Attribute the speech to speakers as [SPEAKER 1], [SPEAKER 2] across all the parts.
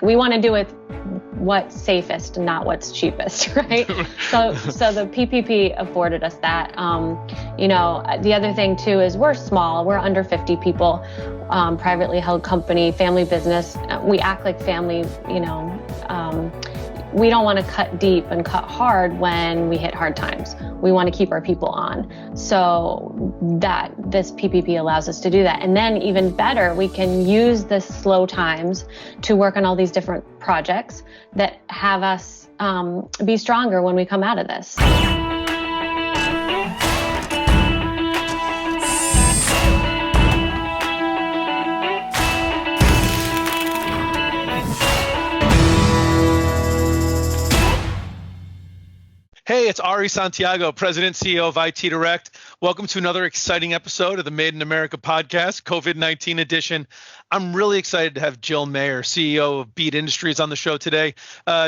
[SPEAKER 1] We want to do it what's safest, not what's cheapest, right? So the PPP afforded us that. The other thing too is we're small. We're under 50 people, privately held company, family business. We act like family, we don't want to cut deep and cut hard when we hit hard times. We want to keep our people on. So that this PPP allows us to do that. And then even better, we can use the slow times to work on all these different projects that have us be stronger when we come out of this.
[SPEAKER 2] Hey, it's Ari Santiago, President and CEO of IT Direct. Welcome to another exciting episode of the Made in America podcast, COVID-19 edition. I'm really excited to have Jill Mayer, CEO of Bead Industries, on the show today.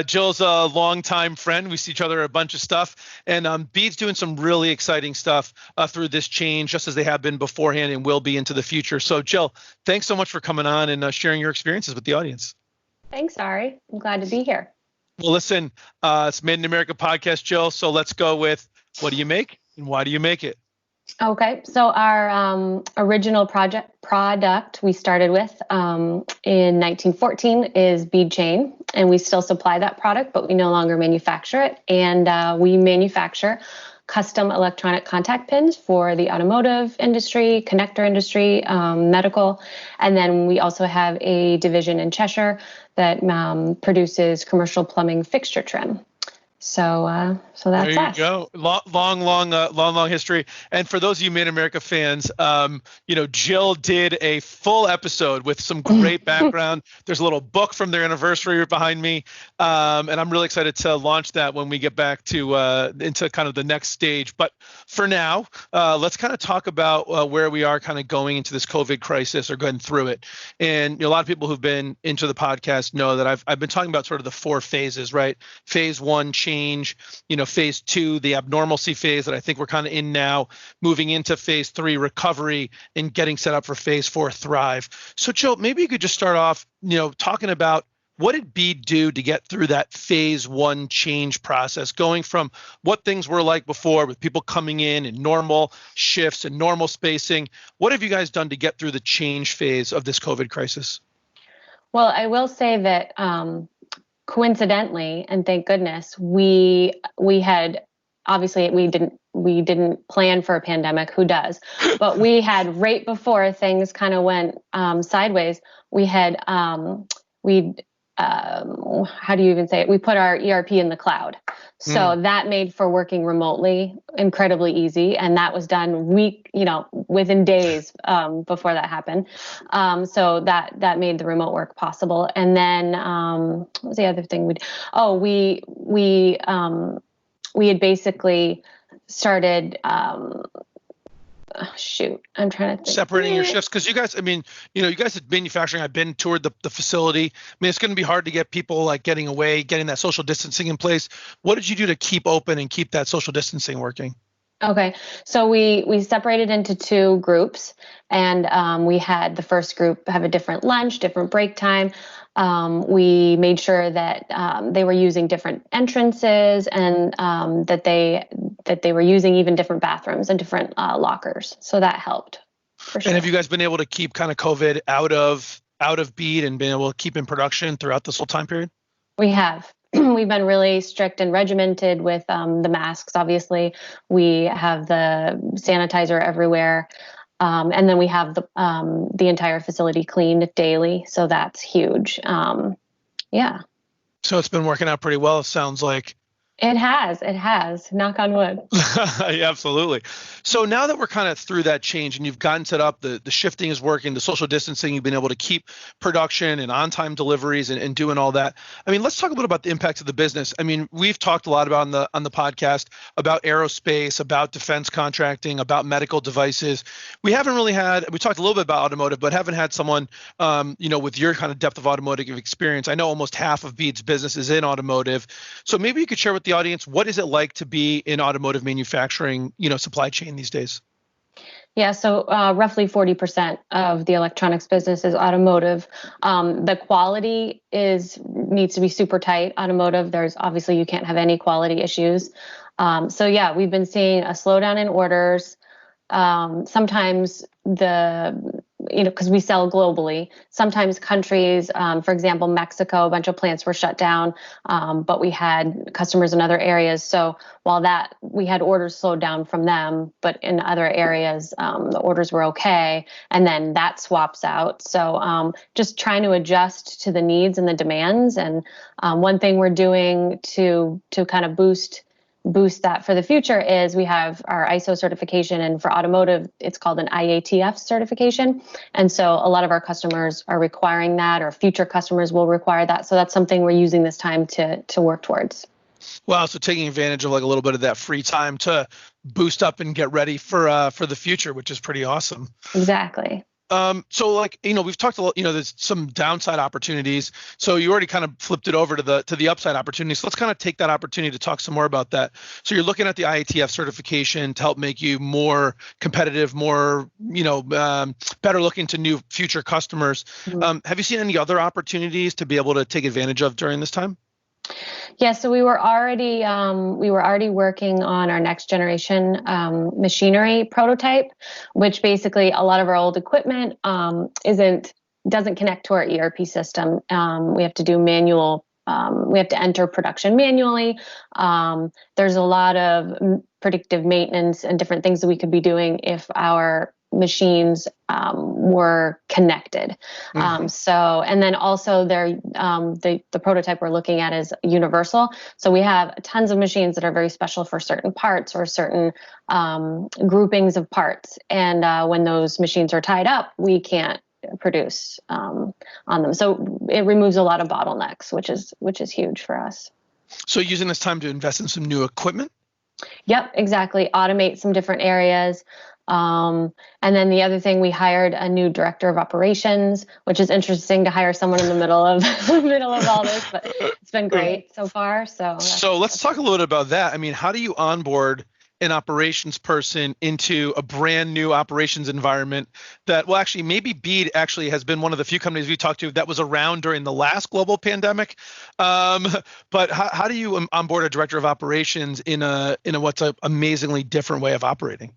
[SPEAKER 2] Jill's a longtime friend. We see each other at a bunch of stuff, and Bead's doing some really exciting stuff through this change, just as they have been beforehand and will be into the future. So, Jill, thanks so much for coming on and sharing your experiences with the audience.
[SPEAKER 1] Thanks, Ari. I'm glad to be here.
[SPEAKER 2] Well, listen, it's Made in America podcast, Jill. So let's go with, what do you make and why do you make it?
[SPEAKER 1] Okay, so our original product we started with in 1914 is bead chain, and we still supply that product, but we no longer manufacture it. And we manufacture custom electronic contact pins for the automotive industry, connector industry, medical. And then we also have a division in Cheshire that produces commercial plumbing fixture trim. So that's
[SPEAKER 2] there you
[SPEAKER 1] us.
[SPEAKER 2] Go. Long history. And for those of you Made in America fans, Jill did a full episode with some great background. There's a little book from their anniversary behind me, and I'm really excited to launch that when we get back to into kind of the next stage. But for now, let's kind of talk about where we are kind of going into this COVID crisis or going through it. And a lot of people who've been into the podcast know that I've been talking about sort of the four phases, right? Phase one, change, phase two, the abnormalcy phase that I think we're kind of in now, moving into phase three, recovery, and getting set up for phase four, thrive. So Jill, maybe you could just start off, talking about what did Bead do to get through that phase one change process, going from what things were like before with people coming in normal shifts and normal spacing. What have you guys done to get through the change phase of this COVID crisis?
[SPEAKER 1] Well, I will say that coincidentally, and thank goodness, we had, obviously we didn't plan for a pandemic. Who does? But we had, right before things kind of went sideways, we had how do you even say it? We put our ERP in the cloud. So that made for working remotely incredibly easy. And that was done within days before that happened. So that made the remote work possible. And then what was the other thing we had basically started I'm trying to think.
[SPEAKER 2] Separating your shifts, because you guys, you guys at manufacturing, I've been toured the facility. It's going to be hard to get people like getting away, getting that social distancing in place. What did you do to keep open and keep that social distancing working?
[SPEAKER 1] Okay, so we separated into two groups, and we had the first group have a different lunch, different break time. We made sure that they were using different entrances, and that they were using even different bathrooms and different lockers. So that helped for sure.
[SPEAKER 2] And have you guys been able to keep kind of COVID out of Bead and been able to keep in production throughout this whole time period?
[SPEAKER 1] We have. We've been really strict and regimented with the masks. Obviously, we have the sanitizer everywhere. And then we have the entire facility cleaned daily. So that's huge. Yeah.
[SPEAKER 2] So it's been working out pretty well, it sounds like.
[SPEAKER 1] It has. Knock on wood.
[SPEAKER 2] Yeah, absolutely. So now that we're kind of through that change and you've gotten set up, the shifting is working, the social distancing, you've been able to keep production and on-time deliveries and doing all that. Let's talk a little about the impact of the business. We've talked a lot about on the podcast about aerospace, about defense contracting, about medical devices. We talked a little bit about automotive, but haven't had someone, with your kind of depth of automotive experience. I know almost half of Bead's business is in automotive. So maybe you could share with the audience, what is it like to be in automotive manufacturing, supply chain these days?
[SPEAKER 1] Yeah, so roughly 40% of the electronics business is automotive. The quality needs to be super tight. Automotive, there's obviously you can't have any quality issues. So yeah, we've been seeing a slowdown in orders. Sometimes because we sell globally, sometimes countries, for example, Mexico, a bunch of plants were shut down, but we had customers in other areas. So while we had orders slowed down from them, but in other areas, the orders were okay. And then that swaps out. So just trying to adjust to the needs and the demands. And one thing we're doing to kind of boost that for the future is we have our ISO certification, and for automotive, it's called an IATF certification. And so a lot of our customers are requiring that, or future customers will require that. So that's something we're using this time to work towards.
[SPEAKER 2] Wow, so taking advantage of like a little bit of that free time to boost up and get ready for the future, which is pretty awesome.
[SPEAKER 1] Exactly.
[SPEAKER 2] So like, we've talked a lot, there's some downside opportunities. So you already kind of flipped it over to the upside opportunities. So let's kind of take that opportunity to talk some more about that. So you're looking at the IATF certification to help make you more competitive, more, better looking to new future customers.
[SPEAKER 1] Mm-hmm.
[SPEAKER 2] Have you seen any other opportunities to be able to take advantage of during this time?
[SPEAKER 1] Yeah, so we were already working on our next generation machinery prototype, which basically a lot of our old equipment doesn't connect to our ERP system. We have to do manual. We have to enter production manually. There's a lot of predictive maintenance and different things that we could be doing if our machines were connected. Mm-hmm. And then also the prototype we're looking at is universal. So we have tons of machines that are very special for certain parts or certain groupings of parts. And when those machines are tied up, we can't produce on them. So it removes a lot of bottlenecks, which is huge for us.
[SPEAKER 2] So using this time to invest in some new equipment?
[SPEAKER 1] Yep, exactly. Automate some different areas. And then the other thing, we hired a new director of operations, which is interesting to hire someone in the middle of all this, but it's been great so far. So
[SPEAKER 2] let's talk a little bit about that. I mean, how do you onboard an operations person into a brand new operations environment that, well, actually, maybe Bead actually has been one of the few companies we talked to that was around during the last global pandemic. But how do you onboard a director of operations in a what's an amazingly different way of operating?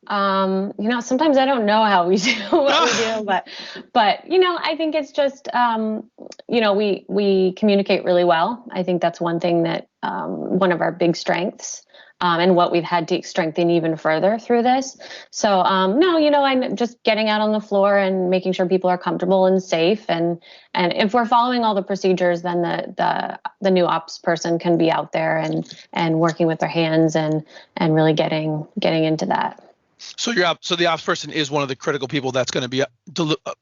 [SPEAKER 1] Sometimes I don't know how we do what we do, but I think it's just, we communicate really well. I think that's one thing that, one of our big strengths, and what we've had to strengthen even further through this. So, I'm just getting out on the floor and making sure people are comfortable and safe. And if we're following all the procedures, then the new ops person can be out there and working with their hands and really getting into that.
[SPEAKER 2] So the ops person is one of the critical people that's going to be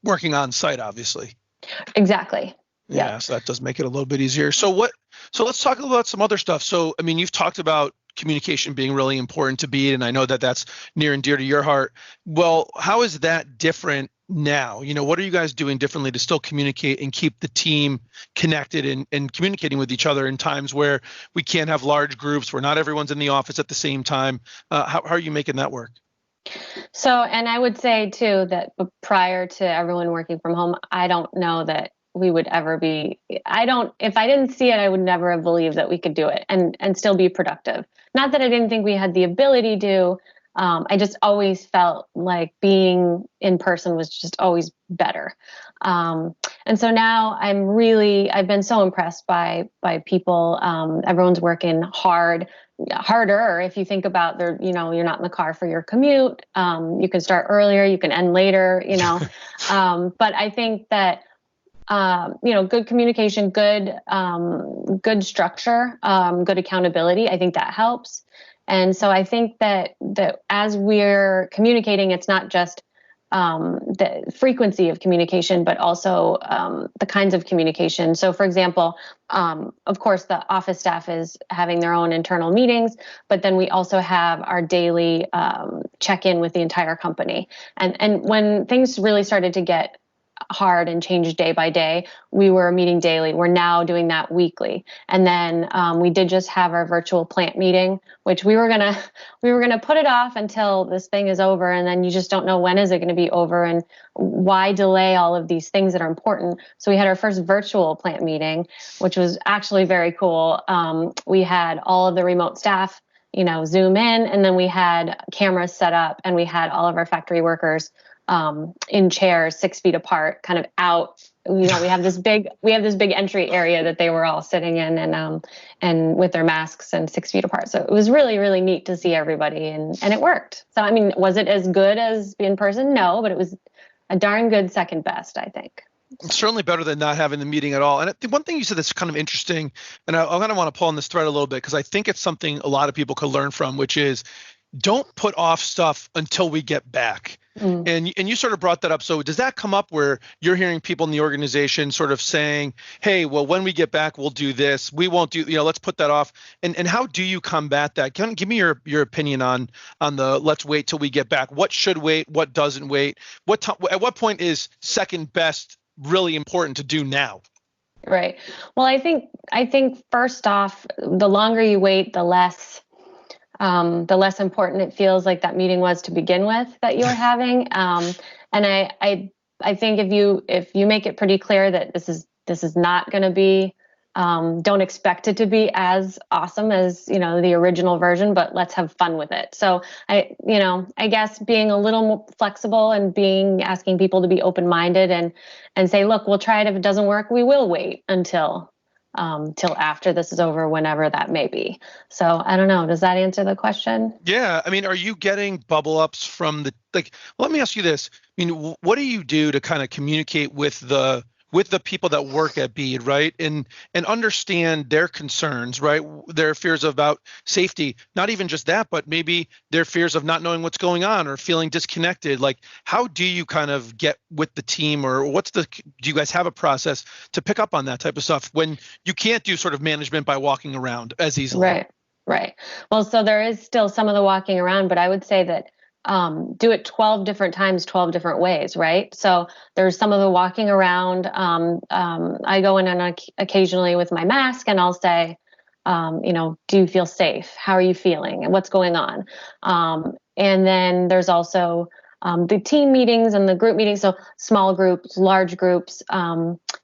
[SPEAKER 2] working on site, obviously.
[SPEAKER 1] Exactly.
[SPEAKER 2] Yeah. Yep. So that does make it a little bit easier. So let's talk about some other stuff. So, I mean, you've talked about communication being really important to Bead, and I know that that's near and dear to your heart. Well, how is that different now? What are you guys doing differently to still communicate and keep the team connected and communicating with each other in times where we can't have large groups, where not everyone's in the office at the same time? How are you making that work?
[SPEAKER 1] So, and I would say too that prior to everyone working from home, I don't know that we would ever be, if I didn't see it, I would never have believed that we could do it and still be productive. Not that I didn't think we had the ability to, I just always felt like being in person was just always better. And so now I've been so impressed by people. Everyone's working harder. If you think about you're not in the car for your commute. You can start earlier, you can end later, but I think that, good communication, good structure, good accountability. I think that helps. And so I think that as we're communicating, it's not just the frequency of communication, but also the kinds of communication. So, for example, of course, the office staff is having their own internal meetings, but then we also have our daily check-in with the entire company. And when things really started to get hard and changed day by day. We were meeting daily. We're now doing that weekly. And then we did just have our virtual plant meeting, which we were gonna put it off until this thing is over, and then you just don't know when is it going to be over, and why delay all of these things that are important. So we had our first virtual plant meeting, which was actually very cool. We had all of the remote staff, Zoom in, and then we had cameras set up, and we had all of our factory workers in chairs 6 feet apart, kind of out. We have this big entry area that they were all sitting in, and with their masks and 6 feet apart. So it was really, really neat to see everybody, and it worked. So I mean, was it as good as in person? No, but it was a darn good second best, I think.
[SPEAKER 2] Certainly better than not having the meeting at all. And the one thing you said that's kind of interesting, and I kind of want to pull on this thread a little bit, because I think it's something a lot of people could learn from, which is don't put off stuff until we get back. And you sort of brought that up. So does that come up where you're hearing people in the organization sort of saying, hey, well, when we get back, we'll do this. We won't do, let's put that off. And how do you combat that? Give me your opinion on the let's wait till we get back. What should wait? What doesn't wait? At what point is second best really important to do now?
[SPEAKER 1] Right. Well, I think first off, the longer you wait, the less important it feels like that meeting was to begin with that you were having. And I think if you make it pretty clear that this is not going to be, don't expect it to be as awesome as, the original version, but let's have fun with it. So I guess being a little more flexible and asking people to be open-minded and say, look, we'll try it. If it doesn't work, we will wait until after this is over, whenever that may be. So I don't know. Does that answer the question?
[SPEAKER 2] Yeah. I mean, are you getting bubble ups from let me ask you this. I mean, what do you do to kind of communicate with the people that work at Bead, right? And understand their concerns, right? Their fears about safety, not even just that, but maybe their fears of not knowing what's going on or feeling disconnected. Like, how do you kind of get with the team, or do you guys have a process to pick up on that type of stuff when you can't do sort of management by walking around as easily?
[SPEAKER 1] Right. Well, so there is still some of the walking around, but I would say that do it 12 different times, 12 different ways, right? So there's some of the walking around. I go in and occasionally with my mask, and I'll say, do you feel safe? How are you feeling? And what's going on? And then there's also the team meetings and the group meetings. So small groups, large groups,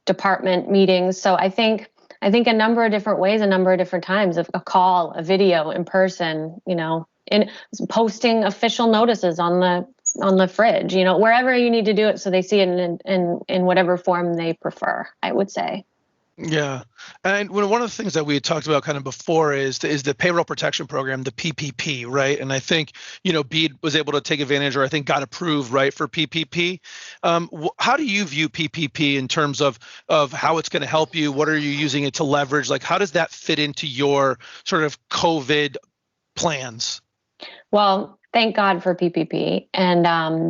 [SPEAKER 1] department meetings. So I think a number of different ways, a number of different times, a call, a video, in person, in posting official notices on the fridge, wherever you need to do it, so they see it in whatever form they prefer, I would say.
[SPEAKER 2] Yeah. And one of the things that we had talked about kind of before is the payroll protection program, the PPP, right? And I think, Bead was able to take advantage, or I think got approved, right, for PPP. How do you view PPP in terms of how it's going to help you? What are you using it to leverage? Like, how does that fit into your sort of COVID plans?
[SPEAKER 1] Well, thank God for PPP. And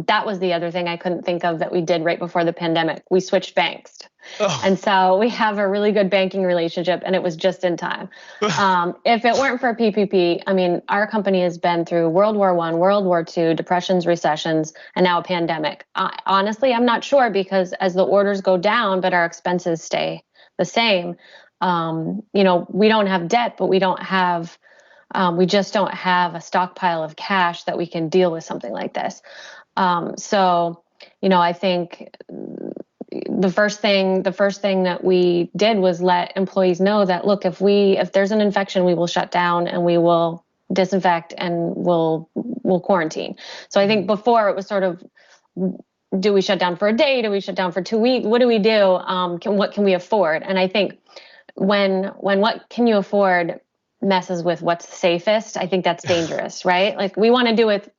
[SPEAKER 1] that was the other thing I couldn't think of that we did right before the pandemic. We switched banks. Oh. And so we have a really good banking relationship, and it was just in time. If it weren't for PPP, I mean, our company has been through World War I, World War II, depressions, recessions, and now a pandemic. Honestly, I'm not sure, because as the orders go down, but our expenses stay the same, we don't have debt, but we just don't have a stockpile of cash that we can deal with something like this. So, I think the first thing that we did was let employees know that, look, if there's an infection, we will shut down and we will disinfect and we'll quarantine. So I think before it was sort of, do we shut down for a day? Do we shut down for 2 weeks? What do we do? What can we afford? And I think when what can you afford messes with what's safest, I think that's dangerous, right? Like, we want to do it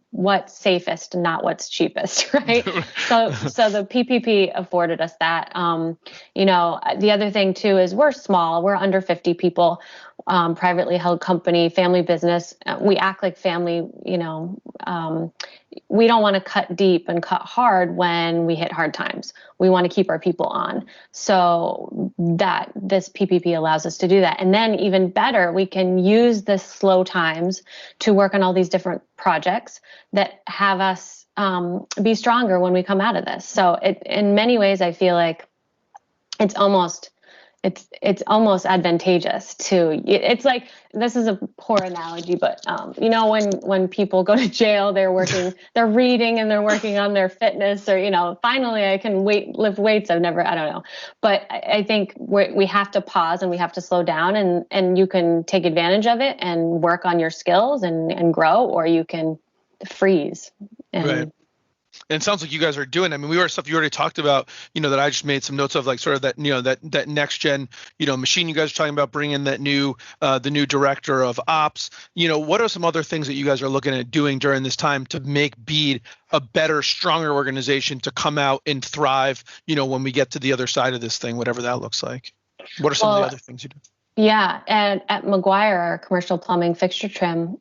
[SPEAKER 1] what's safest, not what's cheapest, right? So the PPP afforded us that. The other thing too is we're small, we're under 50 people. privately held company, family business. We act like family, we don't want to cut deep and cut hard when we hit hard times. We want to keep our people on. So that this PPP allows us to do that. And then even better, we can use the slow times to work on all these different projects that have us be stronger when we come out of this. So in many ways, I feel like it's almost advantageous to. It's like, this is a poor analogy, but when people go to jail, they're reading and they're working on their fitness, or finally I can lift weights. I don't know, but I think we have to pause and we have to slow down, and you can take advantage of it and work on your skills and grow, or you can freeze.
[SPEAKER 2] Right. And it sounds like you guys are doing. I mean, we were stuff you already talked about, that I just made some notes of, like sort of that, that next gen, machine you guys are talking about, bringing that the new director of ops. What are some other things that you guys are looking at doing during this time to make Bead a better, stronger organization to come out and thrive, when we get to the other side of this thing, whatever that looks like? What are some of the other things you do?
[SPEAKER 1] Yeah, and at McGuire, our commercial plumbing fixture trim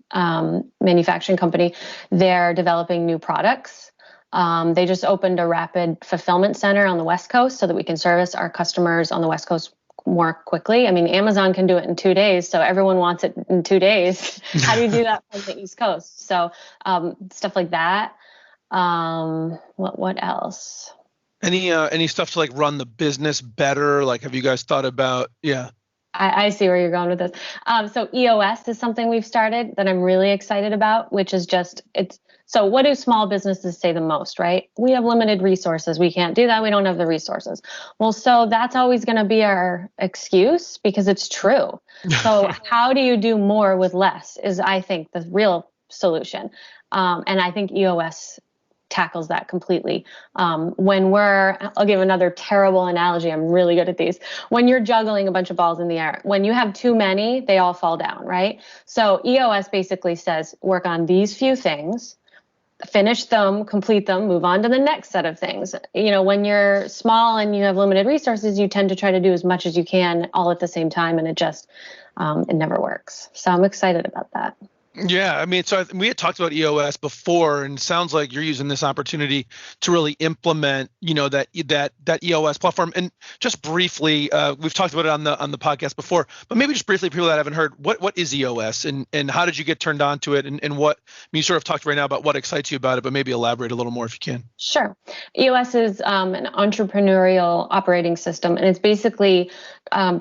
[SPEAKER 1] manufacturing company, they're developing new products. They just opened a rapid fulfillment center on the West Coast so that we can service our customers on the West Coast more quickly. I mean, Amazon can do it in 2 days, so everyone wants it in 2 days. How do you do that from the East Coast? So stuff like that. What else?
[SPEAKER 2] Any stuff to like run the business better? Like, have you guys thought about? Yeah.
[SPEAKER 1] I see where you're going with this. So EOS is something we've started that I'm really excited about, which is so what do small businesses say the most, right? We have limited resources. We can't do that. We don't have the resources. Well, so that's always going to be our excuse, because it's true. So how do you do more with less is, I think, the real solution. And I think EOS tackles that completely. I'll give another terrible analogy. I'm really good at these. When you're juggling a bunch of balls in the air, when you have too many, they all fall down, right? So EOS basically says, work on these few things, finish them, complete them, move on to the next set of things. When you're small and you have limited resources, you tend to try to do as much as you can all at the same time, and it never works. So I'm excited about that.
[SPEAKER 2] Yeah, I mean, so we had talked about EOS before, and it sounds like you're using this opportunity to really implement, that EOS platform. And just briefly, we've talked about it on the podcast before, but maybe just briefly, people that haven't heard, what is EOS, and how did you get turned on to it, and what? I mean, you sort of talked right now about what excites you about it, but maybe elaborate a little more if you can.
[SPEAKER 1] Sure. EOS is an entrepreneurial operating system, and it's basically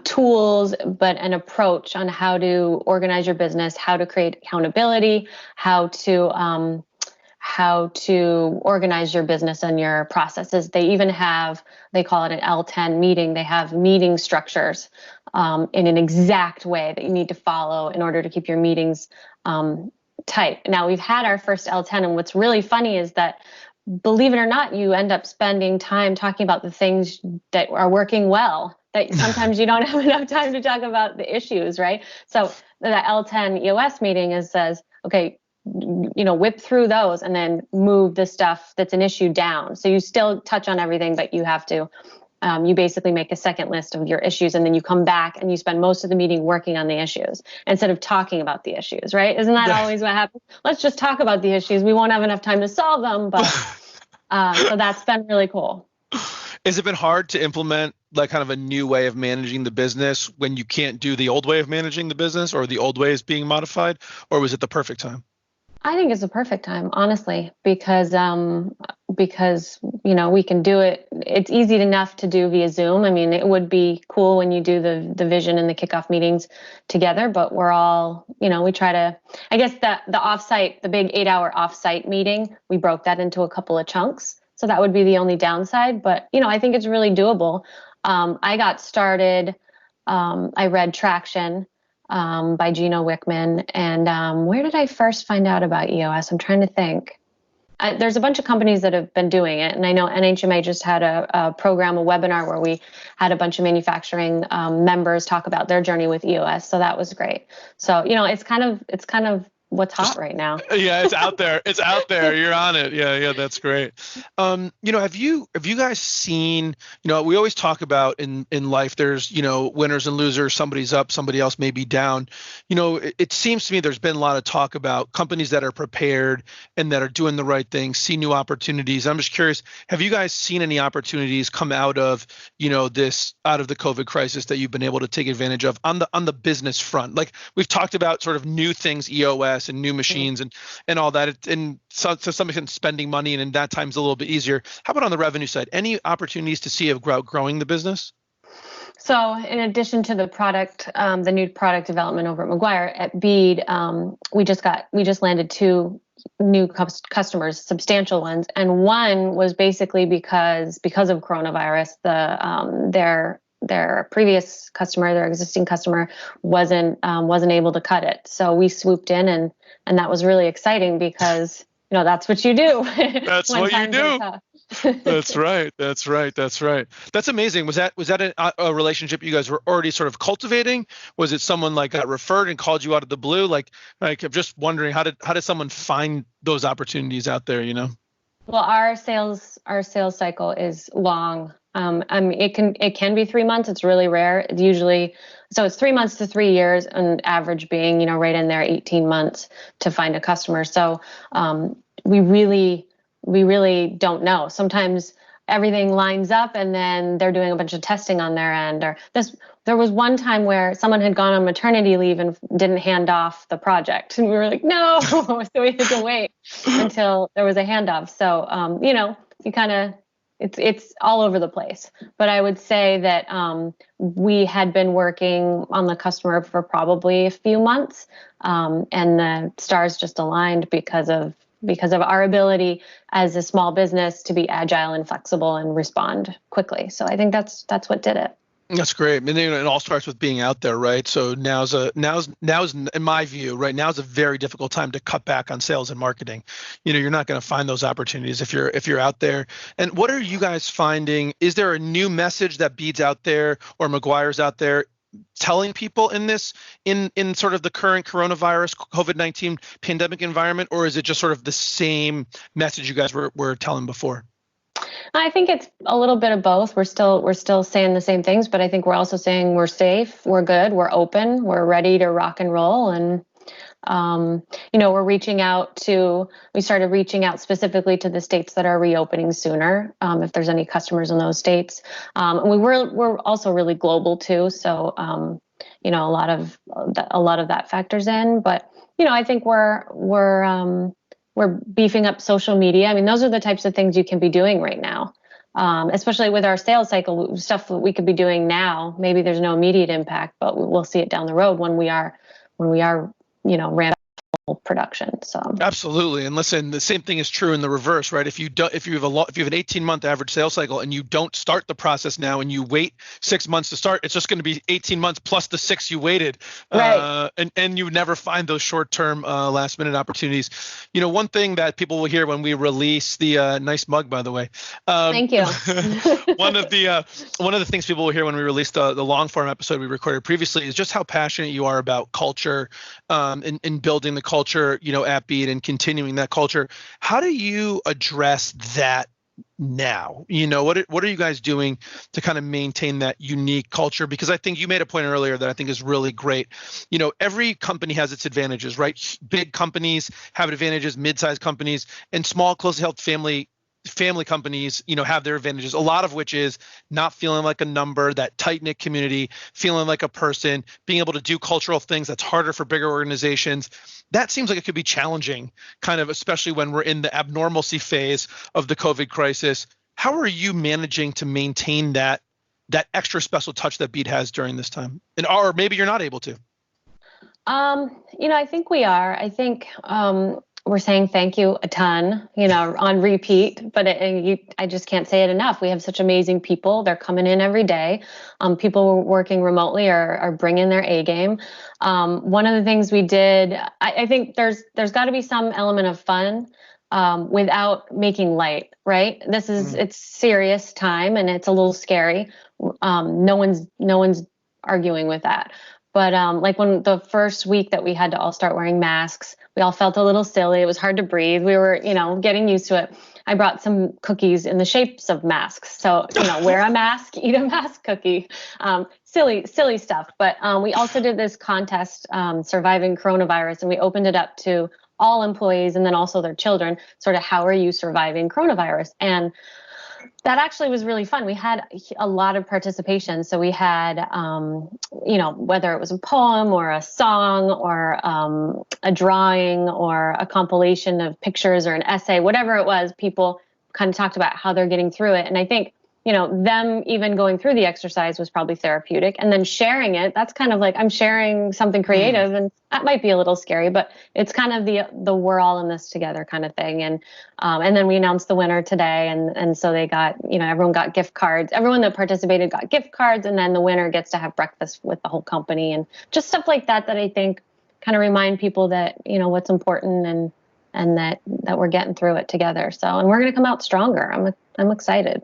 [SPEAKER 1] tools, but an approach on how to organize your business, how to create accountability, how to organize your business and your processes. They even they call it an L10 meeting. They have meeting structures in an exact way that you need to follow in order to keep your meetings tight. Now, we've had our first L10, and what's really funny is that, believe it or not, you end up spending time talking about the things that are working well, that sometimes you don't have enough time to talk about the issues, right? So the L10 EOS meeting says, okay, whip through those and then move the stuff that's an issue down. So you still touch on everything, but you have to, you basically make a second list of your issues, and then you come back and you spend most of the meeting working on the issues instead of talking about the issues, right? Isn't that always what happens? Let's just talk about the issues. We won't have enough time to solve them, but so that's been really cool.
[SPEAKER 2] Has it been hard to implement like kind of a new way of managing the business when you can't do the old way of managing the business, or the old way is being modified, or was it the perfect time?
[SPEAKER 1] I think it's a perfect time, honestly, because we can do it. It's easy enough to do via Zoom. I mean, it would be cool when you do the vision and the kickoff meetings together, but we're all, we try to, I guess the offsite, the big 8-hour offsite meeting, we broke that into a couple of chunks. So that would be the only downside, but I think it's really doable. I got started, I read Traction by Gino Wickman. And where did I first find out about EOS? I'm trying to think. There's a bunch of companies that have been doing it. And I know NHMA just had a program, a webinar where we had a bunch of manufacturing members talk about their journey with EOS. So that was great. So, it's kind of what's hot right now.
[SPEAKER 2] Yeah, it's out there. It's out there. You're on it. Yeah, that's great. Have you guys seen, we always talk about in life, there's, winners and losers, somebody's up, somebody else may be down. It seems to me there's been a lot of talk about companies that are prepared and that are doing the right thing, see new opportunities. I'm just curious, have you guys seen any opportunities come out of, out of the COVID crisis that you've been able to take advantage of on the business front? Like we've talked about sort of new things, EOS and new machines and all that. And so to some extent spending money, and in that time's a little bit easier. How about on the revenue side? Any opportunities to see of growing the business?
[SPEAKER 1] So in addition to the product, the new product development over at McGuire, at Bead, we just landed 2 new customers, substantial ones, and one was basically because of coronavirus. Their previous customer, their existing customer, wasn't able to cut it. So we swooped in, and that was really exciting because that's what you do.
[SPEAKER 2] That's what you do. That's right. That's amazing. Was that a relationship you guys were already sort of cultivating? Was it someone like got referred and called you out of the blue? Like I'm just wondering, how did someone find those opportunities out there?
[SPEAKER 1] Well, our sales cycle is long. It can be 3 months. It's really rare. It's 3 months to 3 years, and average being right in there 18 months to find a customer. So we really don't know. Sometimes everything lines up and then they're doing a bunch of testing on their end. There was one time where someone had gone on maternity leave and didn't hand off the project, and we were like, no. So we had to wait until there was a handoff. So you kind of, it's all over the place. But I would say that we had been working on the customer for probably a few months, and the stars just aligned because of our ability as a small business to be agile and flexible and respond quickly. So I think that's what did it.
[SPEAKER 2] That's great. I mean, it all starts with being out there, right? So now's in my view, right now is a very difficult time to cut back on sales and marketing. You're not going to find those opportunities if you're out there. And what are you guys finding? Is there a new message that Bead's out there or McGuire's out there telling people in sort of the current coronavirus COVID-19 pandemic environment, or is it just sort of the same message you guys were telling before?
[SPEAKER 1] I think it's a little bit of both. We're still saying the same things, but I think we're also saying we're safe, we're good, we're open, we're ready to rock and roll. And we started reaching out specifically to the states that are reopening sooner, if there's any customers in those states. And we're also really global too. So, a lot of that factors in, but, I think we're beefing up social media. I mean, those are the types of things you can be doing right now, especially with our sales cycle stuff that we could be doing now. Maybe there's no immediate impact, but we'll see it down the road when we are ramp up production. So
[SPEAKER 2] absolutely. And listen, the same thing is true in the reverse, right? If you have an 18-month average sales cycle and you don't start the process now and you wait 6 months to start, it's just going to be 18 months plus the 6 you waited.
[SPEAKER 1] Right.
[SPEAKER 2] And you never find those short-term last minute opportunities. One thing that people will hear when we release the nice mug, by the way.
[SPEAKER 1] Thank you.
[SPEAKER 2] one of the things people will hear when we release the long form episode we recorded previously is just how passionate you are about culture, and building the culture, at Bead and continuing that culture. How do you address that now? What are you guys doing to kind of maintain that unique culture? Because I think you made a point earlier that I think is really great. Every company has its advantages, right? Big companies have advantages, mid-sized companies, and small, closely held family companies, have their advantages, a lot of which is not feeling like a number, that tight-knit community, feeling like a person, being able to do cultural things that's harder for bigger organizations. That seems like it could be challenging, kind of, especially when we're in the abnormalcy phase of the COVID crisis. How are you managing to maintain that extra special touch that Bead has during this time? Or maybe you're not able to.
[SPEAKER 1] I think we are. I think we're saying thank you a ton, on repeat, but I just can't say it enough. We have such amazing people. They're coming in every day. People working remotely are bringing their A game. One of the things we did, I think there's got to be some element of fun without making light, right? It's serious time and it's a little scary. No one's arguing with that. But like when the first week that we had to all start wearing masks, we all felt a little silly. It was hard to breathe. We were, getting used to it. I brought some cookies in the shapes of masks. So, wear a mask, eat a mask cookie. Silly stuff. But we also did this contest, surviving coronavirus, and we opened it up to all employees and then also their children, sort of how are you surviving coronavirus? And that actually was really fun. We had a lot of participation. So we had, whether it was a poem or a song or a drawing or a compilation of pictures or an essay, whatever it was, people kind of talked about how they're getting through it. And I think, them even going through the exercise was probably therapeutic. And then sharing it, that's kind of like I'm sharing something creative, and that might be a little scary, but it's kind of the we're all in this together kind of thing. And then we announced the winner today, and so they got, everyone got gift cards. Everyone that participated got gift cards, and then the winner gets to have breakfast with the whole company and just stuff like that I think kind of remind people that, what's important and that we're getting through it together. So, and we're going to come out stronger. I'm excited.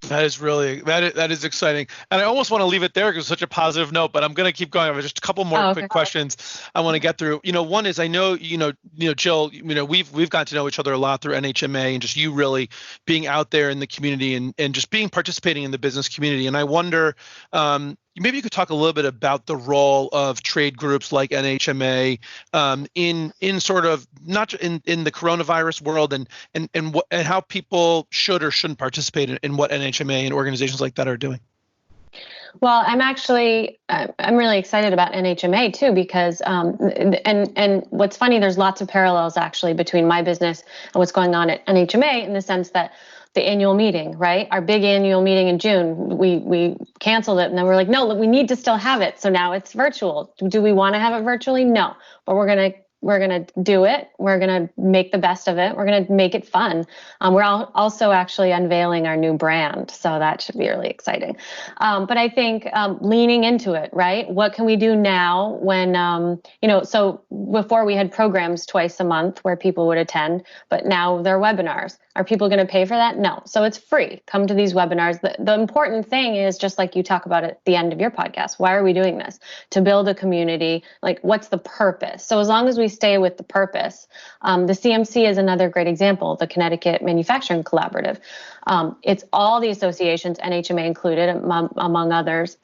[SPEAKER 2] That is exciting. And I almost want to leave it there because it's such a positive note, but I'm going to keep going. I have just a couple more quick questions I want to get through. One is I know, Jill, we've gotten to know each other a lot through NHMA and just you really being out there in the community and just participating in the business community. And I wonder, maybe you could talk a little bit about the role of trade groups like NHMA in sort of not in the coronavirus world and how people should or shouldn't participate in what NHMA and organizations like that are doing.
[SPEAKER 1] Well, I'm really excited about NHMA too, because and what's funny, there's lots of parallels actually between my business and what's going on at NHMA in the sense that the annual meeting, right? Our big annual meeting in June, we canceled it, and then we're like, no, we need to still have it. So now it's virtual. Do we want to have it virtually? No, but we're gonna do it. We're gonna make the best of it. We're gonna make it fun. We're also actually unveiling our new brand, so that should be really exciting. But I think leaning into it, right? What can we do now when so before we had programs twice a month where people would attend, but now they're webinars. Are people going to pay for that? No. So it's free. Come to these webinars. The important thing is, just like you talk about at the end of your podcast, why are we doing this? To build a community. Like, what's the purpose? So as long as we stay with the purpose, the CMC is another great example, the Connecticut Manufacturing Collaborative. It's all the associations, NHMA included, among others,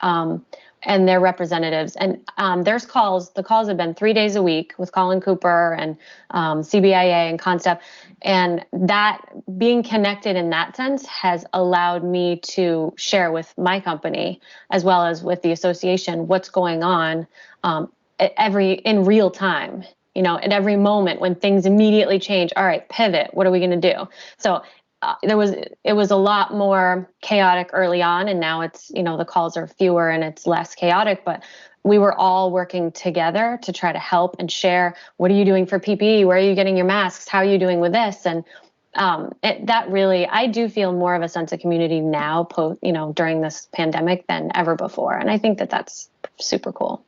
[SPEAKER 1] and their representatives. And the calls have been 3 days a week with Colin Cooper and CBIA and Concept. And that being connected in that sense has allowed me to share with my company as well as with the association what's going on in real time. At every moment when things immediately change. All right, pivot. What are we going to do? So it was a lot more chaotic early on, and now it's, the calls are fewer and it's less chaotic, but we were all working together to try to help and share. What are you doing for PPE? Where are you getting your masks? How are you doing with this? And I do feel more of a sense of community now, during this pandemic than ever before. And I think that that's super cool.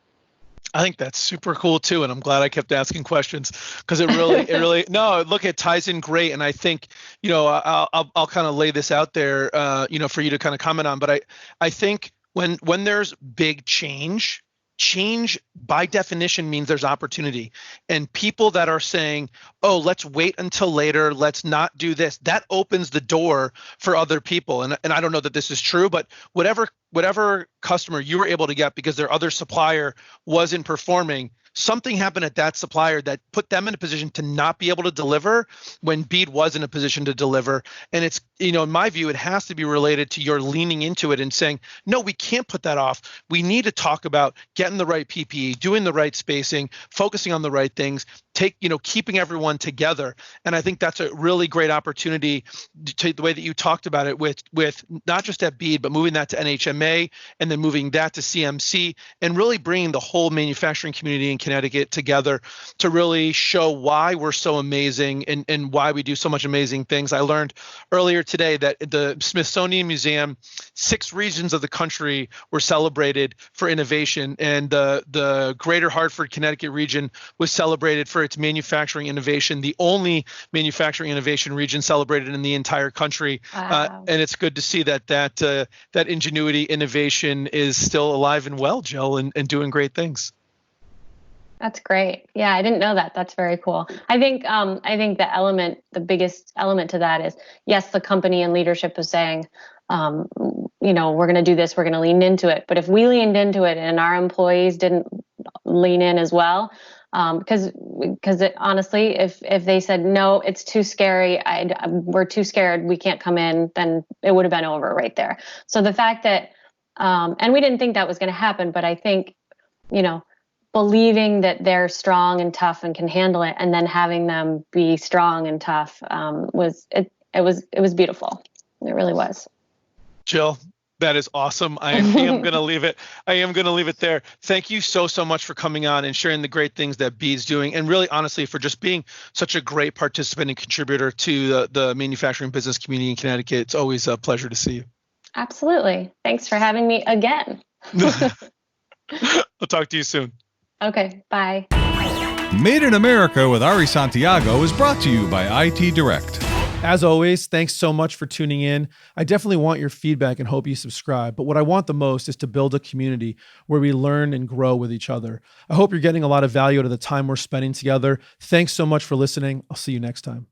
[SPEAKER 2] I think that's super cool too, and I'm glad I kept asking questions because it ties in great. And I think, I'll kind of lay this out there, for you to kind of comment on. But I think when there's big change by definition means there's opportunity, and people that are saying, oh, let's wait until later, let's not do this, that opens the door for other people. And I don't know that this is true, but whatever customer you were able to get because their other supplier wasn't performing, something happened at that supplier that put them in a position to not be able to deliver when Bead was in a position to deliver. And it's, in my view, it has to be related to your leaning into it and saying, no, we can't put that off. We need to talk about getting the right PPE, doing the right spacing, focusing on the right things, keeping everyone together. And I think that's a really great opportunity to the way that you talked about it with not just at Bead, but moving that to NHMA and then moving that to CMC and really bringing the whole manufacturing community in Connecticut together to really show why we're so amazing and why we do so much amazing things. I learned earlier today that the Smithsonian Museum, 6 regions of the country were celebrated for innovation, and the Greater Hartford, Connecticut region was celebrated for its manufacturing innovation, the only manufacturing innovation region celebrated in the entire country.
[SPEAKER 1] Wow.
[SPEAKER 2] And it's good to see that ingenuity innovation is still alive and well, Jill, and doing great things.
[SPEAKER 1] That's great. Yeah, I didn't know that. That's very cool. I think the biggest element to that is, yes, the company and leadership is saying, we're going to do this, we're going to lean into it. But if we leaned into it and our employees didn't lean in as well, because honestly, if they said, no, it's too scary, we're too scared, we can't come in, then it would have been over right there. So the fact that, and we didn't think that was going to happen, but I think, believing that they're strong and tough and can handle it, and then having them be strong and tough, was beautiful. It really was.
[SPEAKER 2] Jill, that is awesome. I am going to leave it. I am going to leave it there. Thank you so much for coming on and sharing the great things that Bead's doing, and really, honestly, for just being such a great participant and contributor to the manufacturing business community in Connecticut. It's always a pleasure to see you.
[SPEAKER 1] Absolutely. Thanks for having me again.
[SPEAKER 2] I'll talk to you soon.
[SPEAKER 1] Okay, bye.
[SPEAKER 3] Made in America with Ari Santiago is brought to you by IT Direct.
[SPEAKER 4] As always, thanks so much for tuning in. I definitely want your feedback and hope you subscribe. But what I want the most is to build a community where we learn and grow with each other. I hope you're getting a lot of value out of the time we're spending together. Thanks so much for listening. I'll see you next time.